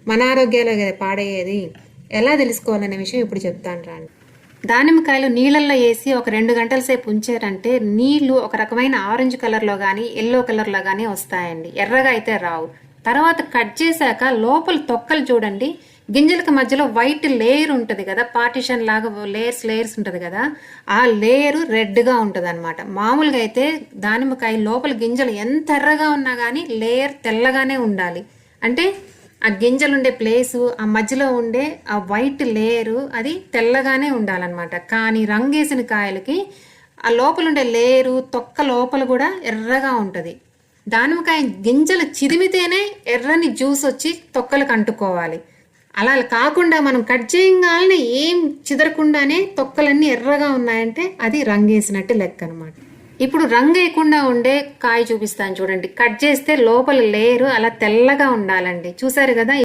మన ఆరోగ్యాలే కదా పాడయ్యేది. ఎలా తెలుసుకోవాలనే విషయం ఇప్పుడు చెప్తాను రండి. దానిమ్మకాయలు నీళ్ళల్లో వేసి ఒక 2 గంటల సేపు ఉంచారంటే నీళ్లు ఒక రకమైన ఆరెంజ్ కలర్లో కానీ ఎల్లో కలర్లో కానీ వస్తాయండి, ఎర్రగా అయితే రావు. తర్వాత కట్ చేశాక లోపల తొక్కలు చూడండి, గింజలకు మధ్యలో వైట్ లేయర్ ఉంటుంది కదా, పార్టిషన్ లాగా లేయర్స్ ఉంటుంది కదా, ఆ లేయరు రెడ్గా ఉంటుంది అనమాట. మామూలుగా అయితే దానిమ్మకాయ లోపల గింజలు ఎంత ఎర్రగా ఉన్నా కానీ లేయర్ తెల్లగానే ఉండాలి. అంటే ఆ గింజలు ఉండే ప్లేసు, ఆ మధ్యలో ఉండే ఆ వైట్ లేయరు అది తెల్లగానే ఉండాలన్నమాట. కానీ రంగేసిన కాయలకి ఆ లోపల ఉండే లేయరు తొక్క లోపల కూడా ఎర్రగా ఉంటుంది. దానిమ్మకాయ గింజలు చిదిమితేనే ఎర్రని జ్యూస్ వచ్చి తొక్కలకు అంటుకోవాలి. అలా కాకుండా మనం కట్ చేయగానే ఏం చిదరకుండానే తొక్కలన్నీ ఎర్రగా ఉన్నాయంటే అది రంగేసినట్టు లెక్క అనమాట. ఇప్పుడు రంగు వేయకుండా ఉండే కాయ చూపిస్తాను చూడండి. కట్ చేస్తే లోపల లేయరు అలా తెల్లగా ఉండాలండి. చూసారు కదా.